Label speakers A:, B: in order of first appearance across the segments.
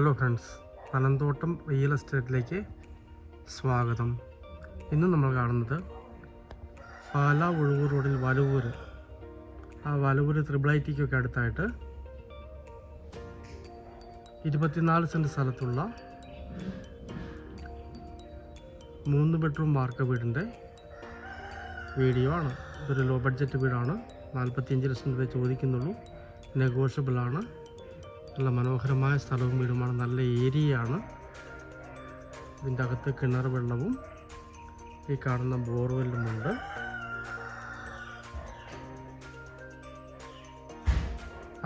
A: Hello friends, Panamthottam real എസ്റ്റേറ്റിലേക്ക് സ്വാഗതം. ഇന്ന് നമ്മൾ കാണുന്നത് പാലാ ഉഴവൂർ റോഡിൽ വലവൂർ ത്രിബിൾ-ഐ-ടിക്കൊക്കെ അടുത്തായിട്ട് 24 സെൻറ്റ് സ്ഥലത്തുള്ള 3 ബെഡ്റൂം വാർക്ക വീടിൻ്റെ വീഡിയോ ആണ്. ഇതൊരു ലോ ബഡ്ജറ്റ് വീടാണ്. 45 ലക്ഷം രൂപ ചോദിക്കുന്നുള്ളൂ. നെഗോഷ്യബിളാണ്. നല്ല മനോഹരമായ സ്ഥലവും വീടുമാണ്. നല്ല ഏരിയയാണ്. ഇതിൻ്റെ അകത്ത് കിണർ വെള്ളവും ഈ കാണുന്ന ബോർവെല്ലുമുണ്ട്.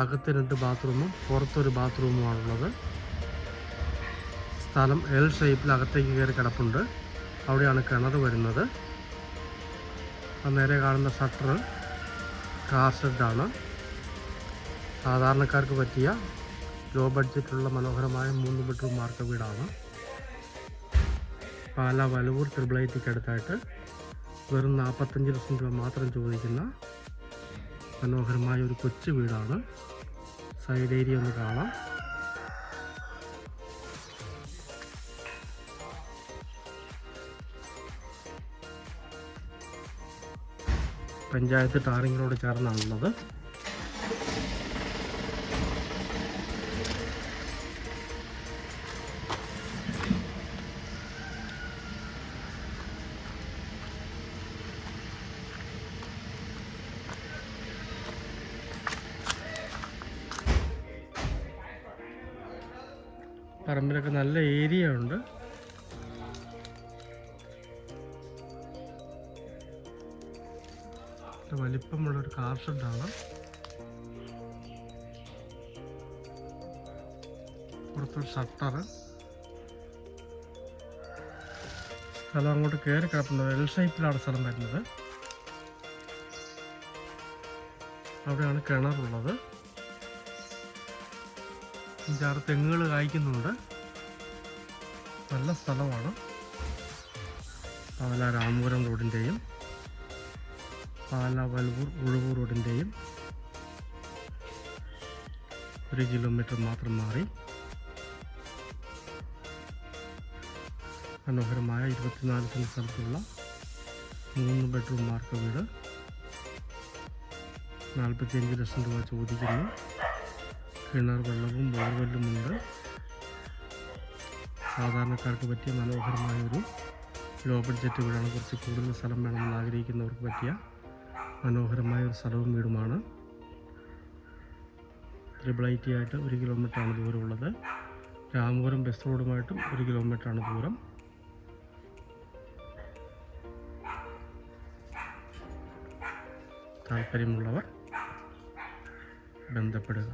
A: അകത്ത് 2 ബാത്റൂമും പുറത്തൊരു ബാത്റൂമുമാണുള്ളത്. സ്ഥലം എൽ ഷേപ്പിൽ അകത്തേക്ക് കയറി കിടപ്പുണ്ട്. അവിടെയാണ് കിണർ വരുന്നത്. നേരെ കാണുന്ന ഷട്ടർ കാർ ഷെഡാണ്. സാധാരണക്കാർക്ക് പറ്റിയ ലോ ബഡ്ജറ്റുള്ള മനോഹരമായ 3 ബെഡ്റൂം വാർക്ക വീടാണ്. പാലാ വലവൂർ ത്രിബിൾ-ഐ-ടിക്ക് അടുത്തായിട്ട് വെറും 45 ലക്ഷം രൂപ മാത്രം ചോദിക്കുന്ന മനോഹരമായ ഒരു കൊച്ചു വീടാണ്. സൈഡ് ഏരിയ ഒന്ന് കാണാം. പഞ്ചായത്ത് ടാറിങ്ങിനോട് ചേർന്നാണുള്ളത്. പറമ്പിലൊക്കെ നല്ല ഏരിയ ഉണ്ട്. വലിപ്പമുള്ളൊരു കാർ ഷെഡാണ്. പുറത്തൊരു ഷട്ടർ. സ്ഥലം അങ്ങോട്ട് കയറി കിടക്കുന്നത് എൽ ഷേപ്പിലാണ് സ്ഥലം വരുന്നത്. അവിടെയാണ് കിണറുള്ളത്. 5-6 തെങ്ങുകൾ കായ്ക്കുന്നുണ്ട്. നല്ല സ്ഥലമാണ്. പാലാ രാമപുരം റോഡിൻ്റെയും പാലാ വലവൂർ ഉഴവൂർ റോഡിൻ്റെയും 1 കിലോമീറ്റർ മാത്രം മാറി മനോഹരമായ 24 സെൻറ്റ് സ്ഥലത്തുള്ള 3 ബെഡ്റൂം വാർക്ക വീട് 45 ലക്ഷം രൂപ ചോദിക്കുന്നു. കിണർ വെള്ളവും ബോർവെല്ലുമുണ്ട്. സാധാരണക്കാർക്ക് പറ്റിയ മനോഹരമായൊരു ലോ ബഡ്ജറ്റ് വീടാണ്. കുറച്ച് കൂടുതൽ സ്ഥലം വേണമെന്ന് ആഗ്രഹിക്കുന്നവർക്ക് പറ്റിയ മനോഹരമായ ഒരു സ്ഥലവും വീടുമാണ്. ത്രിബിൾ-ഐ-ടി ആയിട്ട് 1 കിലോമീറ്ററാണ് ദൂരമുള്ളത്. രാമപുരം ബസ് റോഡുമായിട്ടും 1 കിലോമീറ്ററാണ് ദൂരം. താല്പര്യമുള്ളവർ ബന്ധപ്പെടുക.